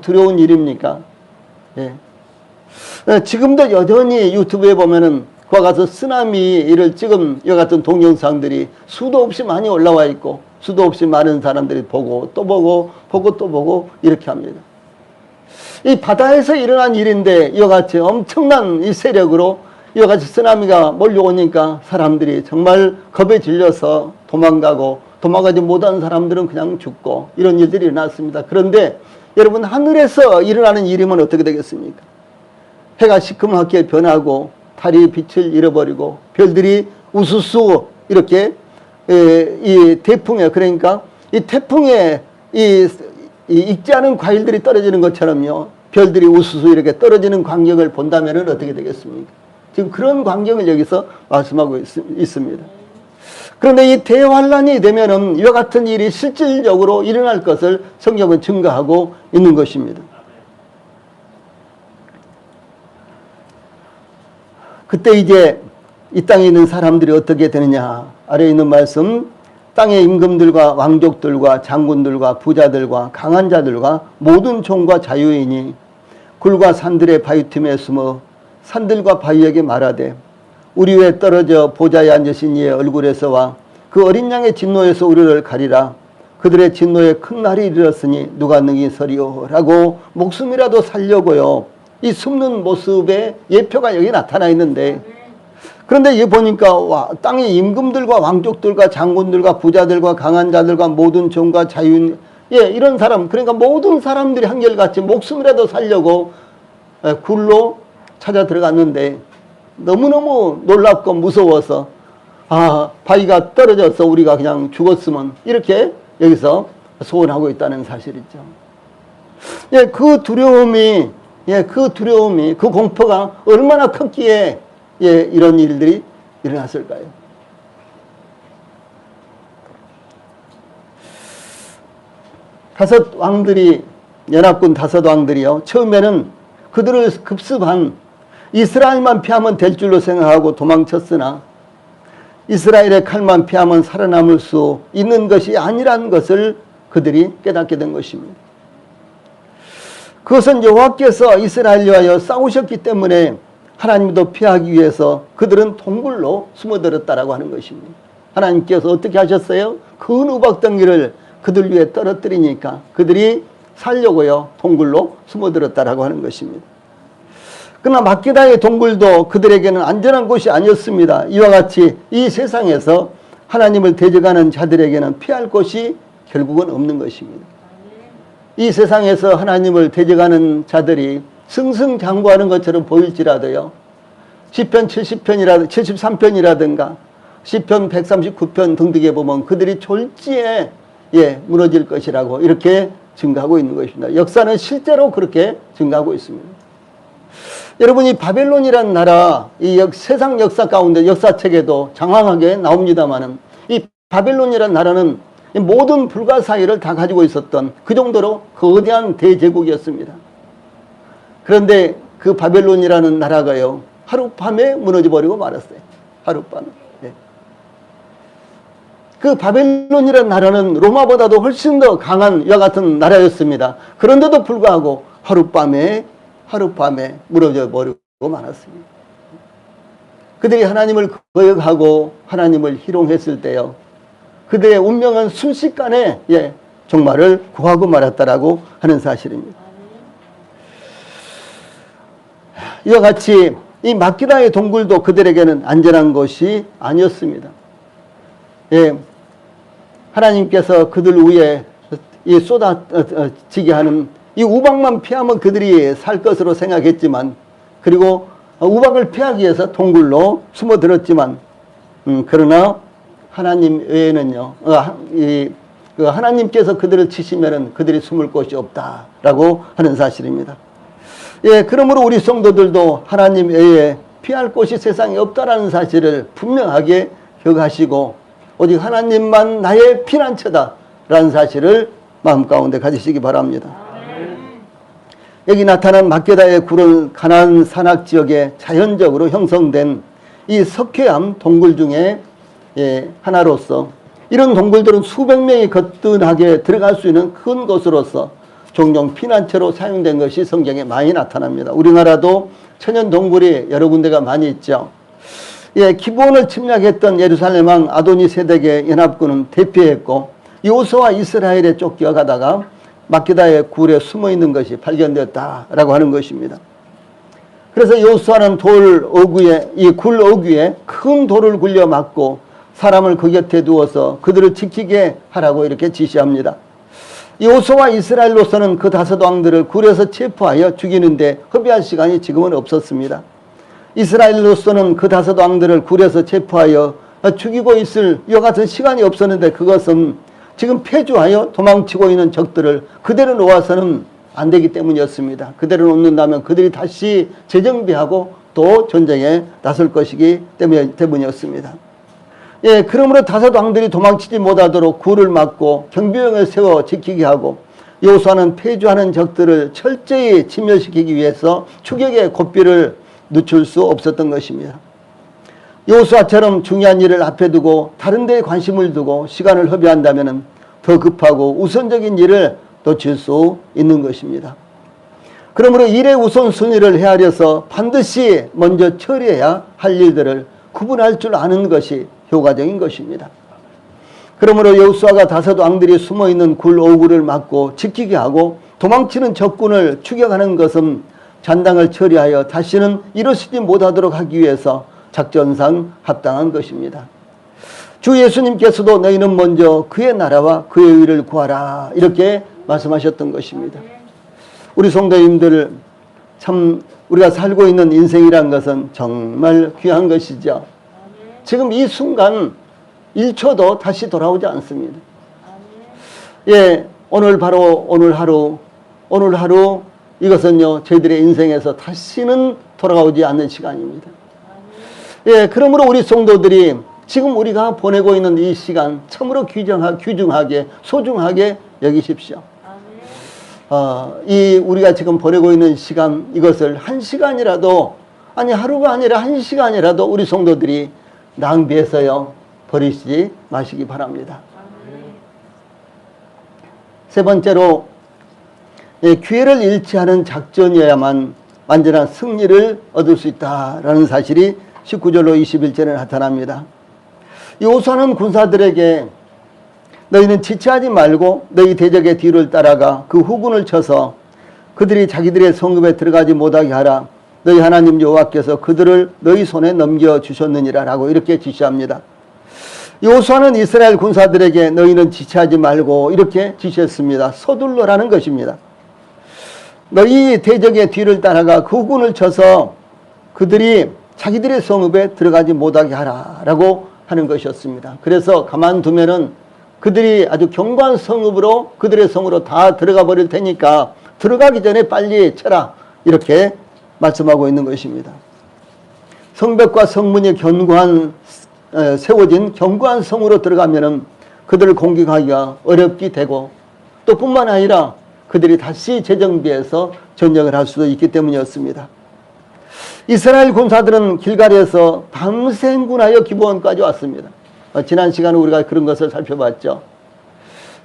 두려운 일입니까? 예. 지금도 여전히 유튜브에 보면은 그와 같은 쓰나미를 찍은 이와 같은 동영상들이 수도 없이 많이 올라와 있고 수도 없이 많은 사람들이 보고 또 보고 이렇게 합니다. 이 바다에서 일어난 일인데 이와 같이 엄청난 이 세력으로 이와 같이 쓰나미가 몰려오니까 사람들이 정말 겁에 질려서 도망가지 못한 사람들은 그냥 죽고 이런 일들이 일어났습니다. 그런데 여러분, 하늘에서 일어나는 일이면 어떻게 되겠습니까? 해가 시커멓게 변하고 달이 빛을 잃어버리고 별들이 우수수 이렇게 이 태풍에, 그러니까 이 태풍에 이 익지 않은 과일들이 떨어지는 것처럼요, 별들이 우수수 이렇게 떨어지는 광경을 본다면 어떻게 되겠습니까? 지금 그런 광경을 여기서 말씀하고 있습니다. 그런데 이 대환란이 되면은 이와 같은 일이 실질적으로 일어날 것을 성경은 증거하고 있는 것입니다. 그때 이제 이 땅에 있는 사람들이 어떻게 되느냐. 아래에 있는 말씀, 땅의 임금들과 왕족들과 장군들과 부자들과 강한 자들과 모든 종과 자유인이 굴과 산들의 바위틈에 숨어 산들과 바위에게 말하되 우리 위에 떨어져 보좌에 앉으신 이의 얼굴에서와 그 어린 양의 진노에서 우리를 가리라. 그들의 진노에 큰 날이 이르렀으니 누가 능히 서리오 라고 목숨이라도 살려고요, 이 숨는 모습의 예표가 여기 나타나 있는데, 그런데 여기 보니까 땅의 임금들과 왕족들과 장군들과 부자들과 강한 자들과 모든 종과 자유인, 이런 사람, 그러니까 모든 사람들이 한결같이 목숨이라도 살려고 굴로 찾아 들어갔는데 너무너무 놀랍고 무서워서 바위가 떨어져서 우리가 그냥 죽었으면, 이렇게 여기서 소원하고 있다는 사실이죠. 그 두려움이, 그 공포가 얼마나 컸기에 이런 일들이 일어났을까요? 다섯 왕들이, 연합군 다섯 왕들이요, 처음에는 그들을 급습한 이스라엘만 피하면 될 줄로 생각하고 도망쳤으나 이스라엘의 칼만 피하면 살아남을 수 있는 것이 아니라는 것을 그들이 깨닫게 된 것입니다. 그것은 여호와께서 이스라엘을 위하여 싸우셨기 때문에 하나님도 피하기 위해서 그들은 동굴로 숨어들었다라고 하는 것입니다. 하나님께서 어떻게 하셨어요? 큰 우박덩이를 그들 위에 떨어뜨리니까 그들이 살려고요, 동굴로 숨어들었다라고 하는 것입니다. 그러나 막게다의 동굴도 그들에게는 안전한 곳이 아니었습니다. 이와 같이 이 세상에서 하나님을 대적하는 자들에게는 피할 곳이 결국은 없는 것입니다. 이 세상에서 하나님을 대적하는 자들이 승승장구하는 것처럼 보일지라도요, 시편 73편이라든가 시편 139편 등등에 보면 그들이 졸지에 무너질 것이라고 이렇게 증가하고 있는 것입니다. 역사는 실제로 그렇게 증가하고 있습니다. 여러분, 이 바벨론이라는 나라, 이 세상 역사 가운데 역사책에도 장황하게 나옵니다만은, 이 바벨론이라는 나라는 모든 불가사의를 다 가지고 있었던 그 정도로 거대한 대제국이었습니다. 그런데 그 바벨론이라는 나라가요, 하룻밤에 무너져 버리고 말았어요. 하룻밤에. 그 바벨론이라는 나라는 로마보다도 훨씬 더 강한 이와 같은 나라였습니다. 그런데도 불구하고 하룻밤에 무너져 버리고 말았습니다. 그들이 하나님을 거역하고 하나님을 희롱했을 때요, 그들의 운명은 순식간에 종말을 구하고 말았다라고 하는 사실입니다. 이와 같이 이 막기다의 동굴도 그들에게는 안전한 것이 아니었습니다. 하나님께서 그들 위에 쏟아지게 하는 이 우박만 피하면 그들이 살 것으로 생각했지만, 그리고 우박을 피하기 위해서 동굴로 숨어들었지만, 그러나 하나님 외에는요, 하나님께서 그들을 치시면은 그들이 숨을 곳이 없다라고 하는 사실입니다. 그러므로 우리 성도들도 하나님 외에 피할 곳이 세상에 없다라는 사실을 분명하게 기억하시고, 오직 하나님만 나의 피난처다라는 사실을 마음 가운데 가지시기 바랍니다. 여기 나타난 막게다의 굴은 가나안 산악 지역에 자연적으로 형성된 이 석회암 동굴 중에 하나로서, 이런 동굴들은 수백 명이 거뜬하게 들어갈 수 있는 큰 곳으로서 종종 피난처로 사용된 것이 성경에 많이 나타납니다. 우리나라도 천연 동굴이 여러 군데가 많이 있죠. 기브온을 침략했던 예루살렘 왕 아도니세덱의 연합군은 대피했고, 요수와 이스라엘에 쫓겨가다가 막게다의 굴에 숨어 있는 것이 발견되었다라고 하는 것입니다. 그래서 요수아는 이 굴 어귀에 큰 돌을 굴려 막고 사람을 그 곁에 두어서 그들을 지키게 하라고 이렇게 지시합니다. 여호수아와 이스라엘로서는 그 다섯 왕들을 굴에서 체포하여 죽이는데 허비할 시간이 지금은 없었습니다. 이스라엘로서는 그 다섯 왕들을 굴에서 체포하여 죽이고 있을 이와 같은 시간이 없었는데 그것은 지금 패주하여 도망치고 있는 적들을 그대로 놓아서는 안 되기 때문이었습니다. 그대로 놓는다면 그들이 다시 재정비하고 또 전쟁에 나설 것이기 때문이었습니다. 예, 그러므로 다섯 왕들이 도망치지 못하도록 굴을 막고 경비병을 세워 지키게 하고 여호수아는 패주하는 적들을 철저히 진멸시키기 위해서 추격의 고삐를 늦출 수 없었던 것입니다. 여호수아처럼 중요한 일을 앞에 두고 다른 데에 관심을 두고 시간을 허비한다면 더 급하고 우선적인 일을 놓칠 수 있는 것입니다. 그러므로 일의 우선순위를 헤아려서 반드시 먼저 처리해야 할 일들을 구분할 줄 아는 것이 효과적인 것입니다. 그러므로 여호수아가 다섯 왕들이 숨어있는 굴 5구를 막고 지키게 하고 도망치는 적군을 추격하는 것은 잔당을 처리하여 다시는 일어서지 못하도록 하기 위해서 작전상 합당한 것입니다. 주 예수님께서도 너희는 먼저 그의 나라와 그의 의를 구하라 이렇게 말씀하셨던 것입니다. 우리 성도님들 참 우리가 살고 있는 인생이란 것은 정말 귀한 것이죠. 지금 이 순간 1초도 다시 돌아오지 않습니다. 예, 오늘 바로 오늘 하루 이것은요 저희들의 인생에서 다시는 돌아오지 않는 시간입니다. 예, 그러므로 우리 성도들이 지금 우리가 보내고 있는 이 시간 참으로 귀중하게 소중하게 여기십시오. 이 우리가 지금 보내고 있는 시간 이것을 한 시간이라도 아니 하루가 아니라 한 시간이라도 우리 성도들이 낭비해서요 버리시지 마시기 바랍니다. 세 번째로 기회를 잃지 않은 작전이어야만 완전한 승리를 얻을 수 있다라는 사실이 19절로 21절에 나타납니다. 여호수아는 군사들에게 너희는 지체하지 말고 너희 대적의 뒤를 따라가 그 후군을 쳐서 그들이 자기들의 성읍에 들어가지 못하게 하라. 너희 하나님 여호와께서 그들을 너희 손에 넘겨주셨느니라 라고 이렇게 지시합니다. 여호수아는 이스라엘 군사들에게 너희는 지체하지 말고 이렇게 지시했습니다. 서둘러라는 것입니다. 너희 대적의 뒤를 따라가 그 후군을 쳐서 그들이 자기들의 성읍에 들어가지 못하게 하라 라고 하는 것이었습니다. 그래서 가만두면은 그들이 아주 견고한 성읍으로 그들의 성으로 다 들어가 버릴 테니까 들어가기 전에 빨리 쳐라 이렇게 말씀하고 있는 것입니다. 성벽과 성문이 세워진 견고한 성으로 들어가면은 그들을 공격하기가 어렵게 되고 또 뿐만 아니라 그들이 다시 재정비해서 전쟁을 할 수도 있기 때문이었습니다. 이스라엘 군사들은 길갈에서 밤새 행군하여 기브온까지 왔습니다. 지난 시간에 우리가 그런 것을 살펴봤죠.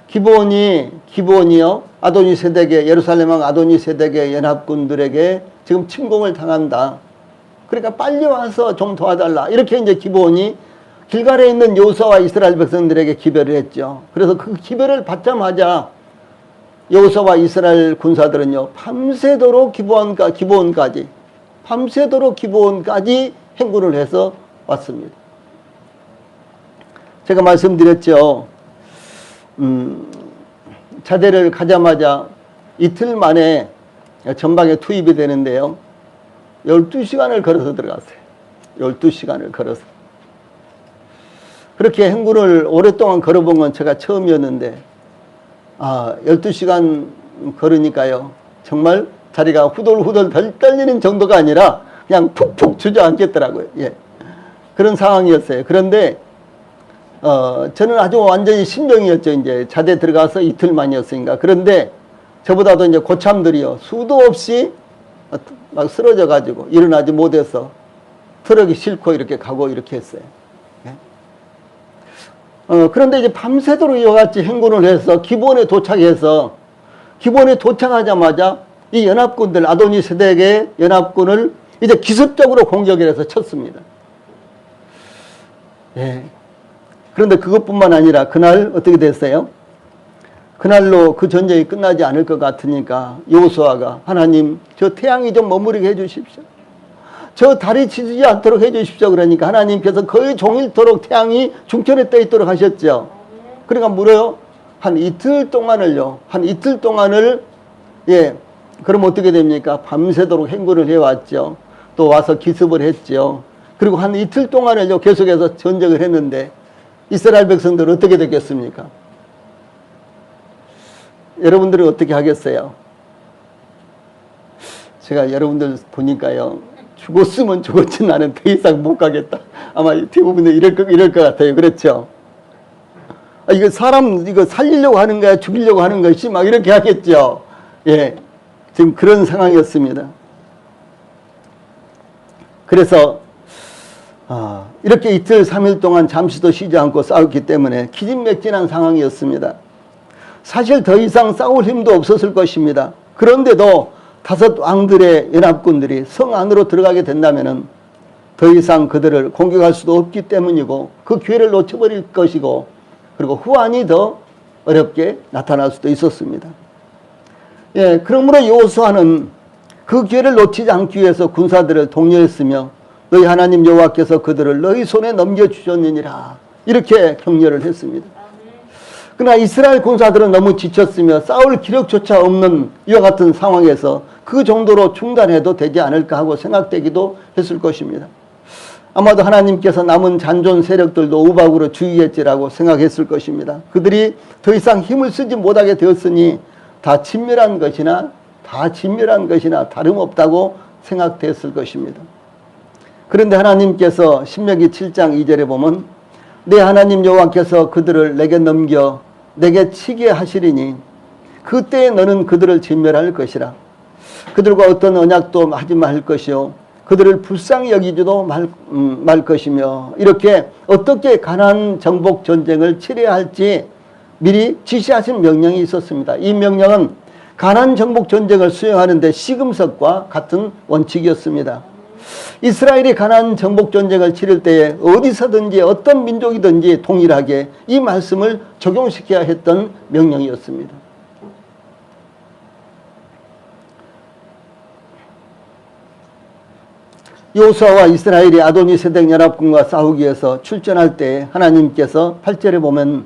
기브온이요 아도니세덱의 예루살렘 왕 아도니세덱의 연합군들에게 지금 침공을 당한다. 그러니까 빨리 와서 좀 도와달라. 이렇게 이제 기브온이 길갈에 있는 여호수아와 이스라엘 백성들에게 기별을 했죠. 그래서 그 기별을 받자마자 여호수아와 이스라엘 군사들은요 밤새도록 기브온까지 행군을 해서 왔습니다. 제가 말씀드렸죠. 자대를 가자마자 이틀 만에 전방에 투입이 되는데요. 12시간을 걸어서 들어갔어요. 12시간을 걸어서. 그렇게 행군을 오랫동안 걸어본 건 제가 처음이었는데 12시간 걸으니까요. 정말 자리가 후덜후덜 떨리는 정도가 아니라 그냥 푹푹 주저앉겠더라고요. 예. 그런 상황이었어요. 그런데 저는 아주 완전히 신병이었죠. 이제 자대 들어가서 이틀 만이었으니까. 그런데 저보다도 이제 고참들이요. 수도 없이 막 쓰러져 가지고 일어나지 못해서 트럭이 싣고 이렇게 가고 이렇게 했어요. 예? 그런데 이제 밤새도록 이와 같이 행군을 해서 기브온에 도착하자마자 이 연합군들 아도니세덱의 연합군을 이제 기습적으로 공격을 해서 쳤습니다. 예. 그런데 그것뿐만 아니라 그날 어떻게 됐어요? 그날로 그 전쟁이 끝나지 않을 것 같으니까 여호수아가 하나님 저 태양이 좀 머무르게 해주십시오. 저 달이 지지 않도록 해주십시오. 그러니까 하나님께서 거의 종일토록 태양이 중천에 떠 있도록 하셨죠. 그러니까 물어요. 한 이틀 동안을 예, 그럼 어떻게 됩니까? 밤새도록 행군을 해왔죠. 또 와서 기습을 했죠. 그리고 한 이틀 동안을요 계속해서 전쟁을 했는데 이스라엘 백성들은 어떻게 됐겠습니까? 여러분들은 어떻게 하겠어요? 제가 여러분들 보니까요, 죽었으면 죽었지 나는 더 이상 못 가겠다. 아마 대부분은 이럴 것 같아요. 그렇죠? 이거 사람 이거 살리려고 하는 거야, 죽이려고 하는 것이 막 이렇게 하겠죠. 예, 지금 그런 상황이었습니다. 그래서 이렇게 이틀 3일 동안 잠시도 쉬지 않고 싸웠기 때문에 기진맥진한 상황이었습니다. 사실 더 이상 싸울 힘도 없었을 것입니다. 그런데도 5 왕들의 연합군들이 성 안으로 들어가게 된다면 더 이상 그들을 공격할 수도 없기 때문이고 그 기회를 놓쳐버릴 것이고 그리고 후환이 더 어렵게 나타날 수도 있었습니다. 예, 그러므로 여호수아는 그 기회를 놓치지 않기 위해서 군사들을 독려했으며 너희 하나님 여호와께서 그들을 너희 손에 넘겨주셨느니라 이렇게 격려를 했습니다. 그러나 이스라엘 군사들은 너무 지쳤으며 싸울 기력조차 없는 이와 같은 상황에서 그 정도로 중단해도 되지 않을까 하고 생각되기도 했을 것입니다. 아마도 하나님께서 남은 잔존 세력들도 우박으로 죽이겠지라고 생각했을 것입니다. 그들이 더 이상 힘을 쓰지 못하게 되었으니 다 진멸한 것이나 다름없다고 생각됐을 것입니다. 그런데 하나님께서 신명기 7장 2절에 보면 내 하나님 여호와께서 그들을 내게 넘겨 내게 치게 하시리니 그때에 너는 그들을 진멸할 것이라. 그들과 어떤 언약도 하지 말 것이요 그들을 불쌍히 여기지도 말 것이며 이렇게 어떻게 가나안 정복 전쟁을 치러야 할지 미리 지시하신 명령이 있었습니다. 이 명령은 가나안 정복 전쟁을 수행하는 데 시금석과 같은 원칙이었습니다. 이스라엘이 가나안 정복 전쟁을 치를 때에 어디서든지 어떤 민족이든지 동일하게 이 말씀을 적용시켜야 했던 명령이었습니다. 여호수아와 이스라엘이 아도니세덱 연합군과 싸우기 위해서 출전할 때 하나님께서 8절에 보면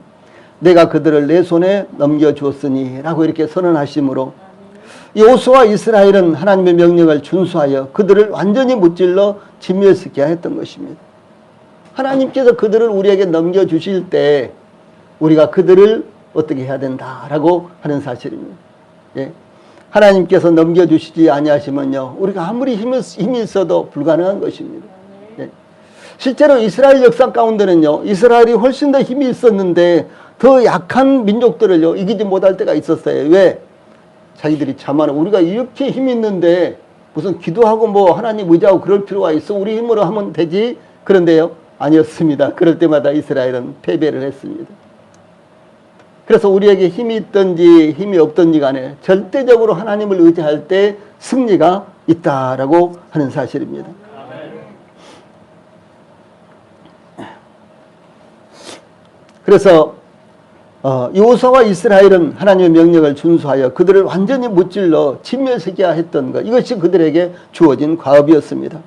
내가 그들을 내 손에 넘겨주었으니 라고 이렇게 선언하심으로 여호수아와 이스라엘은 하나님의 명령을 준수하여 그들을 완전히 무찔러 진멸시켜야 했던 것입니다. 하나님께서 그들을 우리에게 넘겨주실 때 우리가 그들을 어떻게 해야 된다라고 하는 사실입니다. 예. 하나님께서 넘겨주시지 아니하시면요 우리가 아무리 힘이 있어도 불가능한 것입니다. 예. 실제로 이스라엘 역사 가운데는요 이스라엘이 훨씬 더 힘이 있었는데 더 약한 민족들을요 이기지 못할 때가 있었어요. 왜? 자기들이 자만하고 우리가 이렇게 힘이 있는데 무슨 기도하고 뭐 하나님 의지하고 그럴 필요가 있어? 우리 힘으로 하면 되지? 그런데요 아니었습니다. 그럴 때마다 이스라엘은 패배를 했습니다. 그래서 우리에게 힘이 있든지 힘이 없든지 간에 절대적으로 하나님을 의지할 때 승리가 있다라고 하는 사실입니다. 그래서 여호수아와 이스라엘은 하나님의 명령을 준수하여 그들을 완전히 무찔러 진멸시켜야 했던 것, 이것이 그들에게 주어진 과업이었습니다.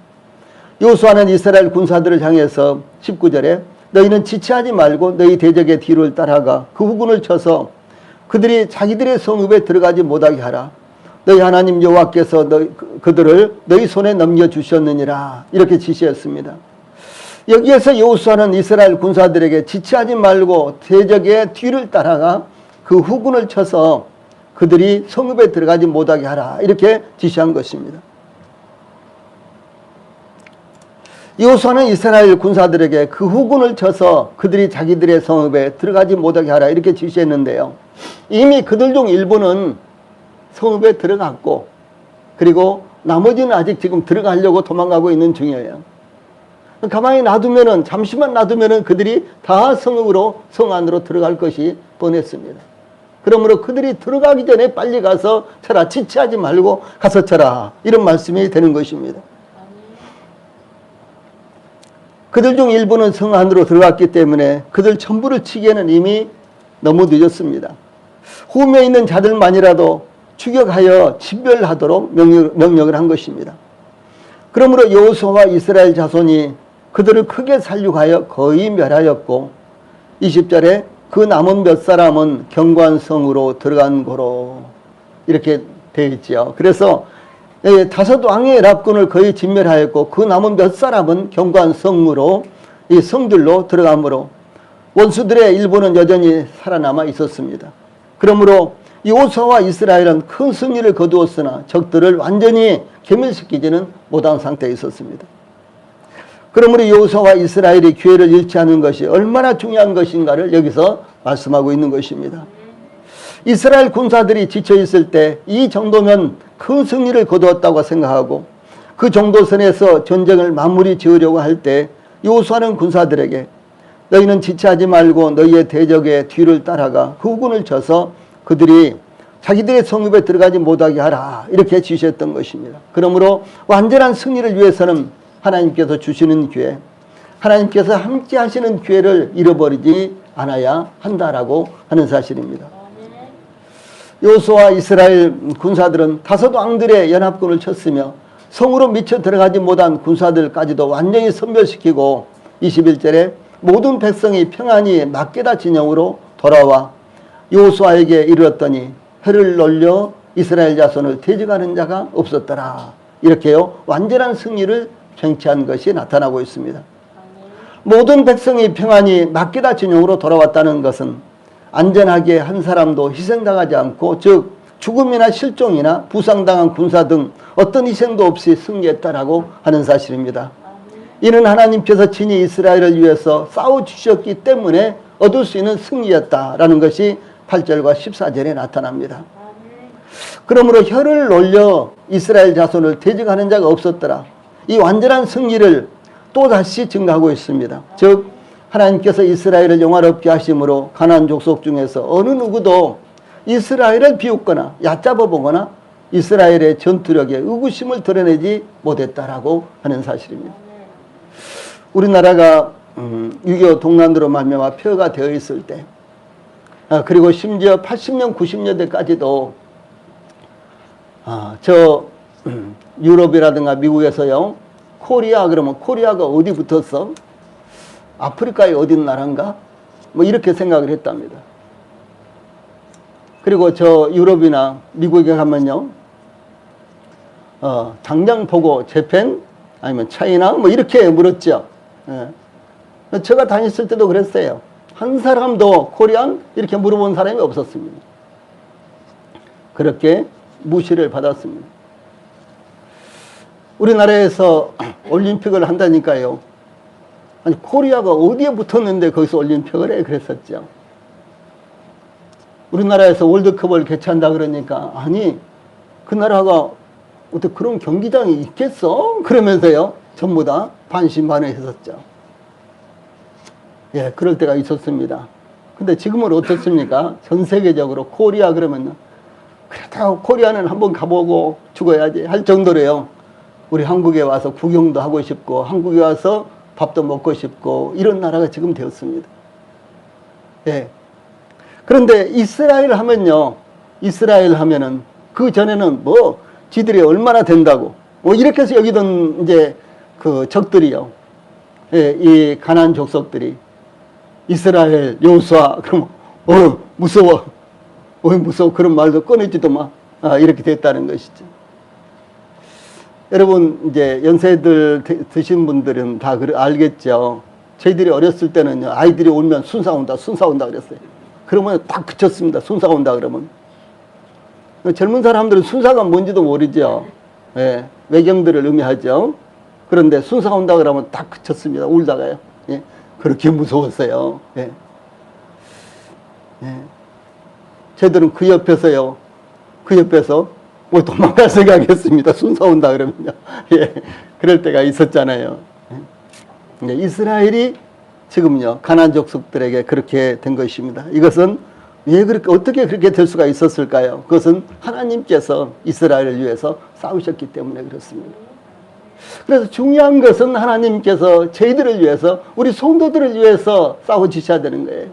여호수아는 이스라엘 군사들을 향해서 19절에 너희는 지체하지 말고 너희 대적의 뒤를 따라가 그 후군을 쳐서 그들이 자기들의 성읍에 들어가지 못하게 하라. 너희 하나님 여호와께서 그들을 너희 손에 넘겨주셨느니라 이렇게 지시했습니다. 여기에서 여호수아는 이스라엘 군사들에게 지체하지 말고 대적의 뒤를 따라가 그 후군을 쳐서 그들이 성읍에 들어가지 못하게 하라 이렇게 지시한 것입니다. 여호수아는 이스라엘 군사들에게 그 후군을 쳐서 그들이 자기들의 성읍에 들어가지 못하게 하라 이렇게 지시했는데요. 이미 그들 중 일부는 성읍에 들어갔고 그리고 나머지는 아직 지금 들어가려고 도망가고 있는 중이에요. 가만히 놔두면은 잠시만 놔두면은 그들이 다 성읍으로 성 안으로 들어갈 것이 뻔했습니다. 그러므로 그들이 들어가기 전에 빨리 가서 쳐라. 지체하지 말고 가서 쳐라. 이런 말씀이 되는 것입니다. 그들 중 일부는 성 안으로 들어갔기 때문에 그들 전부를 치기에는 이미 너무 늦었습니다. 후면에 있는 자들만이라도 추격하여 진멸하도록 명령을 한 것입니다. 그러므로 여호수아와 이스라엘 자손이 그들을 크게 살육하여 거의 멸하였고 20절에 그 남은 몇 사람은 경관성으로 들어간 고로 이렇게 되어 있죠. 그래서 다섯 왕의 랍군을 거의 진멸하였고 그 남은 몇 사람은 경관성으로 이 성들로 들어가므로 원수들의 일부는 여전히 살아남아 있었습니다. 그러므로 여호수아와 이스라엘은 큰 승리를 거두었으나 적들을 완전히 괴멸시키지는 못한 상태에 있었습니다. 그러므로 여호수아와 이스라엘이 기회를 잃지 않은 것이 얼마나 중요한 것인가를 여기서 말씀하고 있는 것입니다. 이스라엘 군사들이 지쳐있을 때 이 정도면 큰 승리를 거두었다고 생각하고 그 정도 선에서 전쟁을 마무리 지으려고 할 때 여호수아는 군사들에게 너희는 지체하지 말고 너희의 대적의 뒤를 따라가 후군을 쳐서 그들이 자기들의 성읍에 들어가지 못하게 하라 이렇게 지시했던 것입니다. 그러므로 완전한 승리를 위해서는 하나님께서 주시는 기회, 하나님께서 함께 하시는 기회를 잃어버리지 않아야 한다라고 하는 사실입니다. 여호수아와 이스라엘 군사들은 다섯 왕들의 연합군을 쳤으며 성으로 미쳐 들어가지 못한 군사들까지도 완전히 섬멸시키고 21절에 모든 백성이 평안히 막게다 진영으로 돌아와 여호수아에게 이르렀더니 혀를 놀려 이스라엘 자손을 대적하는 자가 없었더라. 이렇게요 완전한 승리를 쟁취한 것이 나타나고 있습니다. 모든 백성이 평안히 막게다 진영으로 돌아왔다는 것은 안전하게 한 사람도 희생당하지 않고 즉 죽음이나 실종이나 부상당한 군사 등 어떤 희생도 없이 승리했다라고 하는 사실입니다. 이는 하나님께서 친히 이스라엘을 위해서 싸워주셨기 때문에 얻을 수 있는 승리였다라는 것이 8절과 14절에 나타납니다. 그러므로 혀를 놀려 이스라엘 자손을 대적하는 자가 없었더라. 이 완전한 승리를 또다시 증가하고 있습니다. 즉 하나님께서 이스라엘을 영화롭게 하심으로 가나안 족속 중에서 어느 누구도 이스라엘을 비웃거나 얕잡아 보거나 이스라엘의 전투력에 의구심을 드러내지 못했다라고 하는 사실입니다. 우리나라가 6.25 동란으로 말미암아 폐허가 되어 있을 때 그리고 심지어 80년 90년대까지도 유럽이라든가 미국에서요 코리아 그러면 코리아가 어디 붙었어? 아프리카의 어디 나라인가? 뭐 이렇게 생각을 했답니다. 그리고 유럽이나 미국에 가면요 당장 보고 재팬 아니면 차이나 뭐 이렇게 물었죠. 예. 제가 다녔을 때도 그랬어요. 한 사람도 코리안 이렇게 물어본 사람이 없었습니다. 그렇게 무시를 받았습니다. 우리나라에서 올림픽을 한다니까요. 아니 코리아가 어디에 붙었는데 거기서 올림픽을 해 그랬었죠. 우리나라에서 월드컵을 개최한다 그러니까 아니 그 나라가 어떻게 그런 경기장이 있겠어? 그러면서요 전부 다 반신반의했었죠. 예, 그럴 때가 있었습니다. 근데 지금은 어떻습니까? 전 세계적으로 코리아 그러면 그렇다고 코리아는 한번 가보고 죽어야지 할 정도로요. 우리 한국에 와서 구경도 하고 싶고 한국에 와서 밥도 먹고 싶고 이런 나라가 지금 되었습니다. 예. 그런데 이스라엘 하면요. 이스라엘 하면은 그 전에는 뭐 지들이 얼마나 된다고 뭐 이렇게 해서 여기던 이제 그 적들이요. 예, 이 가나안 족속들이 이스라엘 여호수아 그럼 무서워. 무서워. 그런 말도 꺼내지도 마. 이렇게 됐다는 것이죠. 여러분 이제 연세들 드신 분들은 다 알겠죠. 저희들이 어렸을 때는요. 아이들이 울면 순사 온다 그랬어요. 그러면 딱 그쳤습니다. 순사 온다 그러면. 젊은 사람들은 순사가 뭔지도 모르죠. 예, 외경들을 의미하죠. 그런데 순사 온다 그러면 딱 그쳤습니다. 울다가요. 예, 그렇게 무서웠어요. 예. 예. 저희들은 그 옆에서 뭐 도망갈 생각했습니다. 순사 온다 그러면요. 예, 그럴 때가 있었잖아요. 예. 이스라엘이 지금요 가나안 족속들에게 그렇게 된 것입니다. 이것은 왜 그렇게 어떻게 그렇게 될 수가 있었을까요? 그것은 하나님께서 이스라엘을 위해서 싸우셨기 때문에 그렇습니다. 그래서 중요한 것은 하나님께서 저희들을 위해서 우리 성도들을 위해서 싸워주셔야 되는 거예요.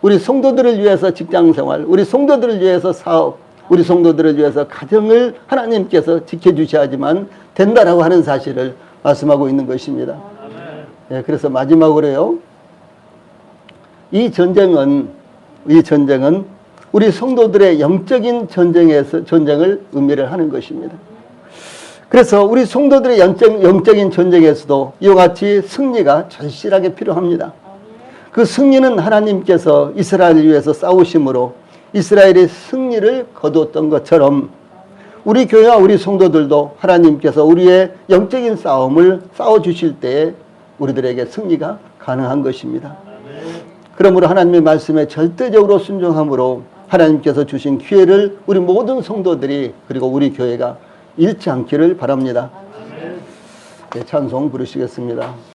우리 성도들을 위해서 직장생활, 우리 성도들을 위해서 사업, 우리 성도들을 위해서 가정을 하나님께서 지켜주셔야지만 된다라고 하는 사실을 말씀하고 있는 것입니다. 예, 그래서 마지막으로요. 이 전쟁은 우리 성도들의 영적인 전쟁을 의미를 하는 것입니다. 그래서 우리 성도들의 영적인 전쟁에서도 이와 같이 승리가 절실하게 필요합니다. 그 승리는 하나님께서 이스라엘을 위해서 싸우심으로 이스라엘이 승리를 거두었던 것처럼 우리 교회와 우리 성도들도 하나님께서 우리의 영적인 싸움을 싸워주실 때에 우리들에게 승리가 가능한 것입니다. 그러므로 하나님의 말씀에 절대적으로 순종함으로 하나님께서 주신 기회를 우리 모든 성도들이 그리고 우리 교회가 잃지 않기를 바랍니다. 네, 찬송 부르시겠습니다.